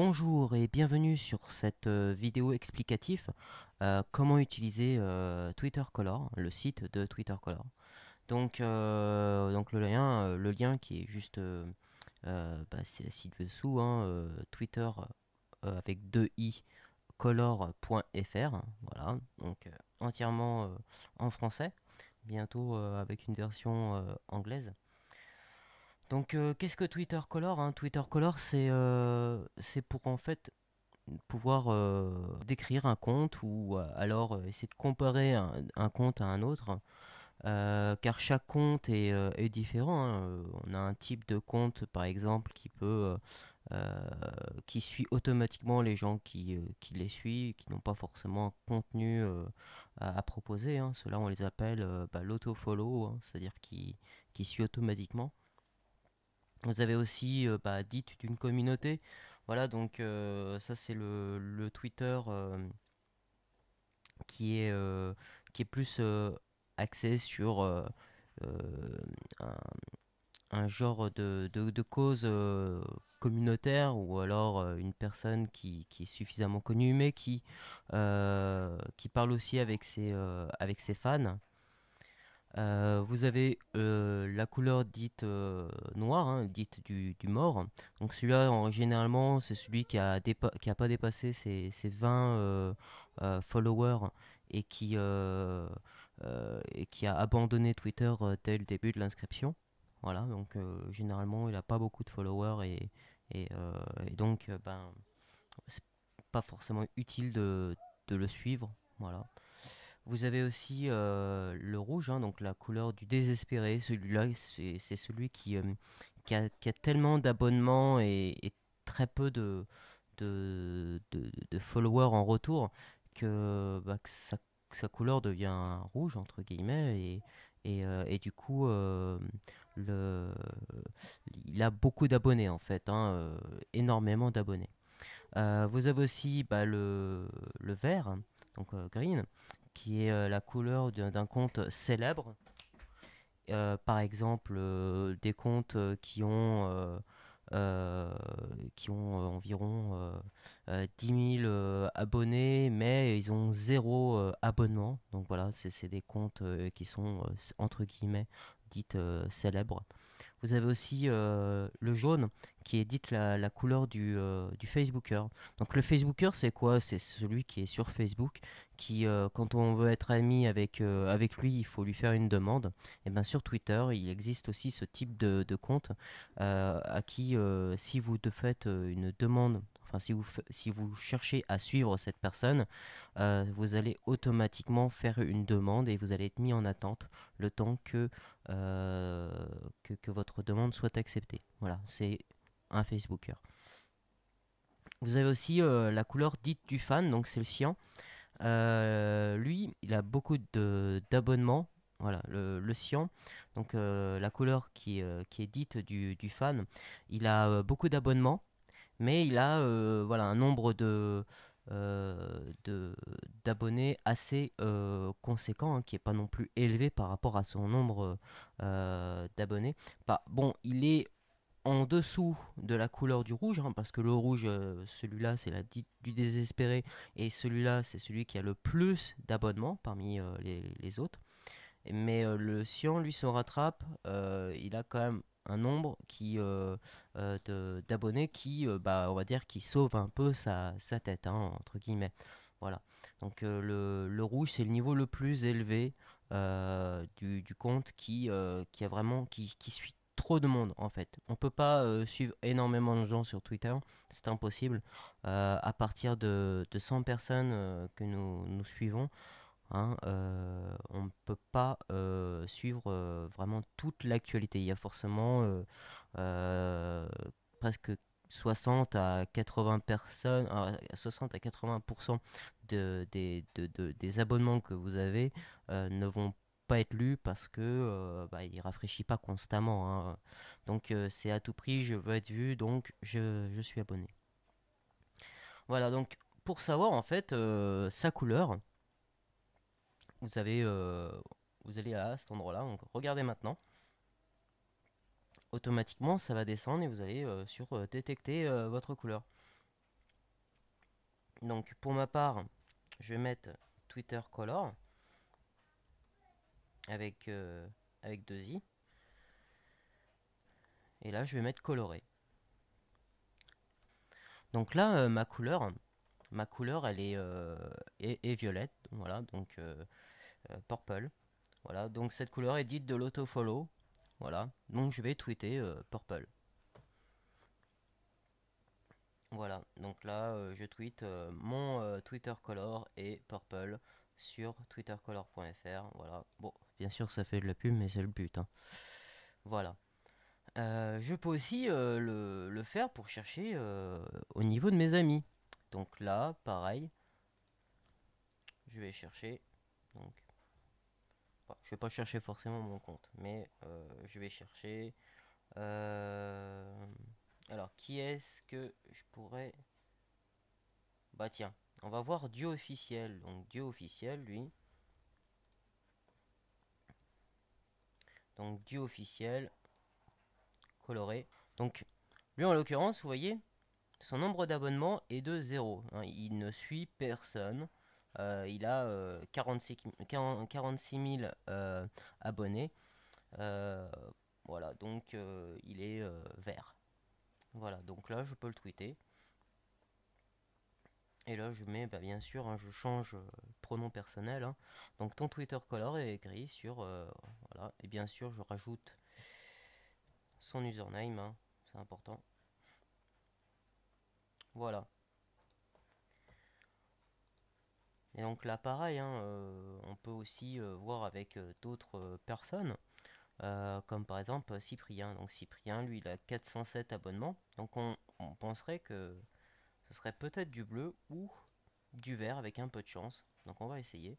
Bonjour et bienvenue sur cette vidéo explicative comment utiliser Twitter Color, le site de Twitter Color. Donc le lien qui est juste c'est ci-dessous, hein, Twitter avec deux i color.fr, voilà, donc entièrement en français, bientôt avec une version anglaise. Donc qu'est-ce que Twitter Color, hein? Twitter Color c'est pour en fait pouvoir décrire un compte ou alors essayer de comparer un compte à un autre, car chaque compte est différent, hein. On a un type de compte par exemple qui suit automatiquement les gens qui les suivent, qui n'ont pas forcément un contenu à proposer, hein. Ceux-là on les appelle l'auto-follow, hein, c'est-à-dire qui suit automatiquement. Vous avez aussi dite d'une communauté. Voilà, donc ça c'est le Twitter qui est, euh, qui est plus axé sur euh, un, un genre de cause communautaire ou alors une personne qui est suffisamment connue mais qui parle aussi avec ses fans. Vous avez la couleur dite noire, hein, dite du mort. Donc celui-là, généralement, c'est celui qui a pas dépassé ses 20 followers et et qui a abandonné Twitter dès le début de l'inscription. Voilà, donc généralement, il n'a pas beaucoup de followers et donc, c'est pas forcément utile de le suivre. Voilà. Vous avez aussi le rouge, hein, donc la couleur du désespéré. Celui-là, c'est celui qui a tellement d'abonnements et très peu de followers en retour que sa couleur devient rouge, entre guillemets, et du coup, le, il a beaucoup d'abonnés, en fait, hein, énormément d'abonnés. Vous avez aussi le vert, donc green, qui est la couleur d'un compte célèbre. Par exemple, des comptes euh, qui ont environ 10 000 abonnés, mais ils ont zéro abonnement. Donc voilà, c'est des comptes qui sont entre guillemets dites célèbres. Vous avez aussi le jaune qui est dite la couleur du Facebooker. Donc le Facebooker, c'est quoi? C'est celui qui est sur Facebook, quand on veut être ami avec lui, il faut lui faire une demande. Et bien sur Twitter, il existe aussi ce type de compte à qui, si vous te faites une demande, enfin si vous cherchez à suivre cette personne, vous allez automatiquement faire une demande et vous allez être mis en attente le temps euh, que votre demande soit acceptée. Voilà, c'est un Facebooker. Vous avez aussi la couleur dite du fan, donc c'est le cyan. Lui, il a beaucoup d'abonnements. Voilà, le cyan, donc la couleur qui est dite du fan, il a beaucoup d'abonnements, mais il a voilà, un nombre de- d'abonnés assez conséquent, hein, qui n'est pas non plus élevé par rapport à son nombre d'abonnés. Bon, il est en dessous de la couleur du rouge, hein, parce que le rouge, celui-là, c'est la dite du désespéré, et celui-là, c'est celui qui a le plus d'abonnements parmi les autres. Mais le cyan, lui, se rattrape. Il a quand même un nombre d'abonnés on va dire, qui sauve un peu sa tête, hein, entre guillemets. Voilà. Donc le rouge, c'est le niveau le plus élevé du compte qui a vraiment qui suit trop de monde en fait. On peut pas suivre énormément de gens sur Twitter, c'est impossible. À partir de 100 personnes que nous suivons, hein, on ne peut pas suivre vraiment toute l'actualité. Il y a forcément euh, presque 60 à 80 personnes, 60 à 80% des abonnements que vous avez ne vont pas être lus parce que il ne rafraîchit pas constamment, hein. Donc c'est à tout prix, je veux être vu, donc je suis abonné. Voilà, donc pour savoir en fait sa couleur, vous avez, vous allez à cet endroit-là, donc regardez maintenant. Automatiquement, ça va descendre et vous allez sur détecter votre couleur. Donc pour ma part, je vais mettre Twitter Color avec, avec deux i. Et là, je vais mettre coloré. Donc là, ma couleur, elle est violette. Voilà, donc purple. Voilà, donc cette couleur est dite de l'autofollow. Voilà, donc je vais tweeter purple. Voilà, donc là, je tweete mon Twitter color et purple sur twittercolor.fr. Voilà, bon, bien sûr, ça fait de la pub, mais c'est le but, hein. Voilà. Je peux aussi le faire pour chercher au niveau de mes amis. Donc là, pareil, je vais chercher. Donc, bon, je vais pas chercher forcément mon compte, mais je vais chercher. euh, alors, qui est-ce que je pourrais. Bah tiens, on va voir Dieu officiel. Donc Dieu officiel, lui. Donc Dieu officiel, coloré. Donc lui en l'occurrence, vous voyez, son nombre d'abonnements est de zéro, hein. Il ne suit personne. Il a 46 000 abonnés. Euh, voilà, donc il est vert. Voilà, donc là je peux le tweeter. Et là je mets, bah, bien sûr, hein, je change pronom personnel, hein. Donc ton Twitter color est écrit sur... voilà, et bien sûr je rajoute son username, hein, c'est important. Voilà. Et donc là, pareil, hein, on peut aussi voir avec d'autres personnes, comme par exemple Cyprien. Donc Cyprien, lui, il a 407 abonnements. Donc on penserait que ce serait peut-être du bleu ou du vert avec un peu de chance. Donc on va essayer.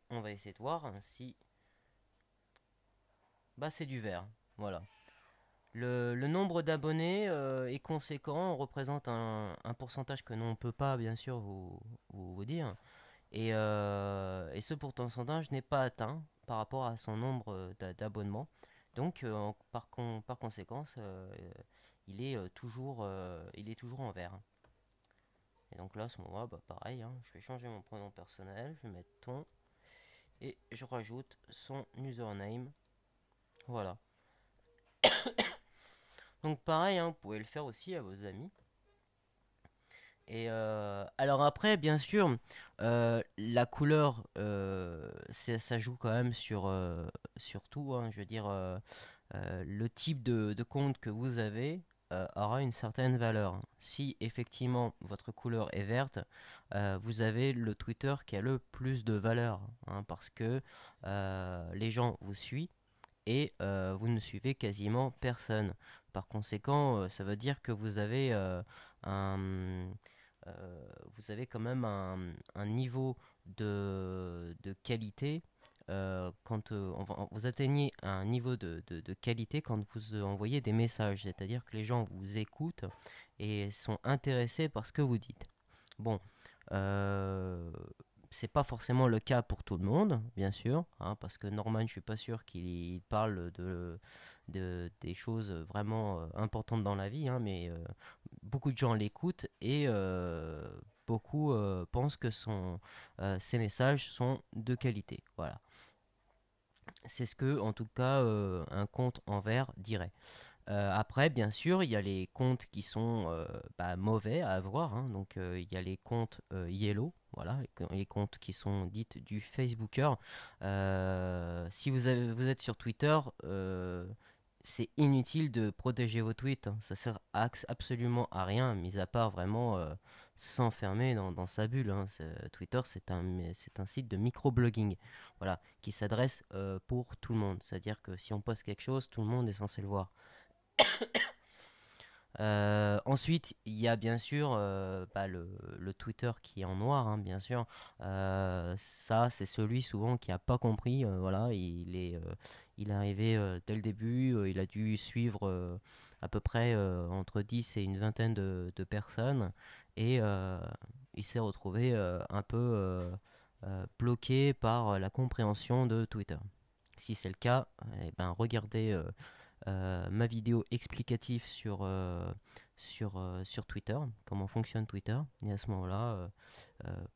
On va essayer de voir si... Bah c'est du vert. Voilà. Le nombre d'abonnés est conséquent, on représente un pourcentage que l'on ne peut pas bien sûr vous dire. Et ce pourcentage n'est pas atteint par rapport à son nombre d'abonnements. Donc par conséquence, il est toujours en vert. Et donc là, à ce moment-là, bah, pareil, hein, je vais changer mon pronom personnel, je vais mettre ton, et je rajoute son username. Voilà. Donc pareil, hein, vous pouvez le faire aussi à vos amis. Et alors après, bien sûr, la couleur, ça joue quand même sur tout, hein. Je veux dire, le type de compte que vous avez aura une certaine valeur. Si effectivement votre couleur est verte, vous avez le Twitter qui a le plus de valeur, hein, parce que les gens vous suivent et vous ne suivez quasiment personne. Par conséquent, ça veut dire que un, vous avez quand même un niveau de qualité. Quand vous atteignez un niveau de qualité quand vous envoyez des messages, c'est-à-dire que les gens vous écoutent et sont intéressés par ce que vous dites. Bon, euh, c'est pas forcément le cas pour tout le monde, bien sûr, hein, parce que Norman, je suis pas sûr qu'il parle des choses vraiment importantes dans la vie, hein, mais beaucoup de gens l'écoutent et beaucoup pensent que ses messages sont de qualité. Voilà. C'est ce que, en tout cas, un compte en vert dirait. Après, bien sûr, il y a les comptes qui sont bah, mauvais à avoir, hein. Donc, il y a les comptes yellow, voilà, les comptes qui sont dites du Facebooker. Si vous êtes sur Twitter, c'est inutile de protéger vos tweets, hein. Ça sert absolument à rien, mis à part vraiment s'enfermer dans sa bulle, hein. Twitter, c'est un site de microblogging, voilà, qui s'adresse pour tout le monde. C'est-à-dire que si on poste quelque chose, tout le monde est censé le voir. Ensuite, il y a bien sûr bah, le Twitter qui est en noir, hein, bien sûr. Ça, c'est celui souvent qui n'a pas compris. Voilà, il est arrivé dès le début. Il a dû suivre à peu près entre 10 et une vingtaine de personnes. Et il s'est retrouvé un peu bloqué par la compréhension de Twitter. Si c'est le cas, eh ben, regardez ma vidéo explicative sur Twitter, comment fonctionne Twitter, et à ce moment-là,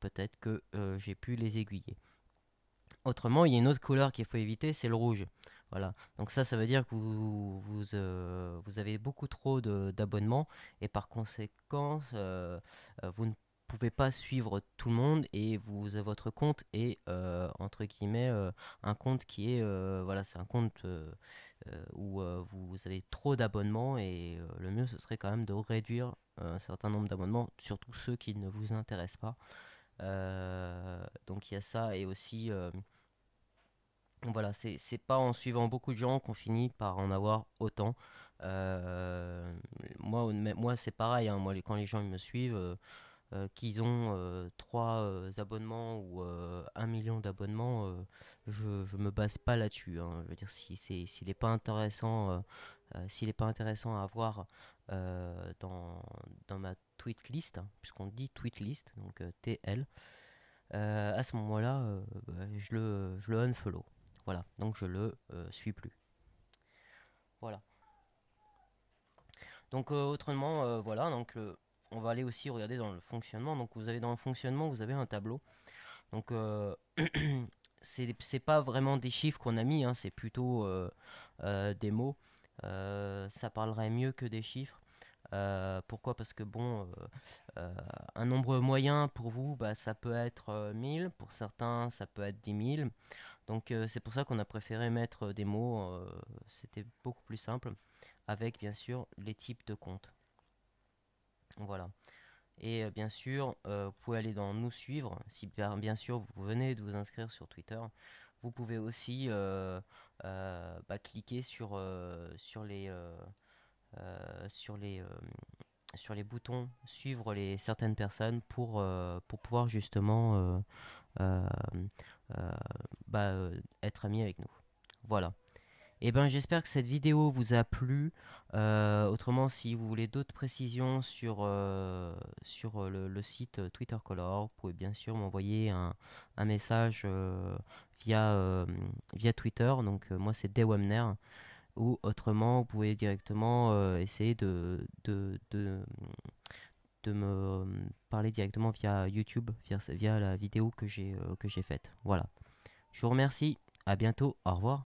peut-être que j'ai pu les aiguiller. Autrement, il y a une autre couleur qu'il faut éviter, c'est le rouge. Voilà. Donc ça veut dire que vous avez beaucoup trop d'abonnements et par conséquent, vous ne pouvez pas suivre tout le monde et votre compte est entre guillemets un compte qui est voilà, c'est un compte où vous avez trop d'abonnements et le mieux ce serait quand même de réduire un certain nombre d'abonnements, surtout ceux qui ne vous intéressent pas. Donc il y a ça et aussi voilà, c'est pas en suivant beaucoup de gens qu'on finit par en avoir autant. Euh, moi c'est pareil, hein, quand les gens ils me suivent, qu'ils ont 3 abonnements ou 1 million d'abonnements, je me base pas là-dessus, hein. Je veux dire, s'il n'est pas intéressant, s'il est pas intéressant à avoir dans ma tweet list, hein, puisqu'on dit tweet list, donc TL, à ce moment-là, bah, je le unfollow. Voilà, donc je le suis plus. Voilà. Donc autrement, voilà, donc on va aller aussi regarder dans le fonctionnement. Donc vous avez dans le fonctionnement, vous avez un tableau. Donc c'est pas vraiment des chiffres qu'on a mis, hein, c'est plutôt des mots. Ça parlerait mieux que des chiffres. Pourquoi? Parce que bon, un nombre moyen pour vous, bah, ça peut être 1000, pour certains ça peut être 10 000. Donc c'est pour ça qu'on a préféré mettre des mots, c'était beaucoup plus simple, avec bien sûr les types de comptes. Voilà. Et bien sûr, vous pouvez aller dans Nous suivre, si bien sûr vous venez de vous inscrire sur Twitter. Vous pouvez aussi bah, cliquer euh, sur les, euh, sur les boutons suivre certaines personnes pour pouvoir justement euh, euh, bah, être ami avec nous. Voilà. Et ben j'espère que cette vidéo vous a plu. Autrement, si vous voulez d'autres précisions sur le site Twitter Color, vous pouvez bien sûr m'envoyer un message via Twitter. Donc moi c'est Dewamner. Ou autrement, vous pouvez directement essayer de me parler directement via YouTube, via la vidéo que j'ai faite. Voilà. Je vous remercie. À bientôt. Au revoir.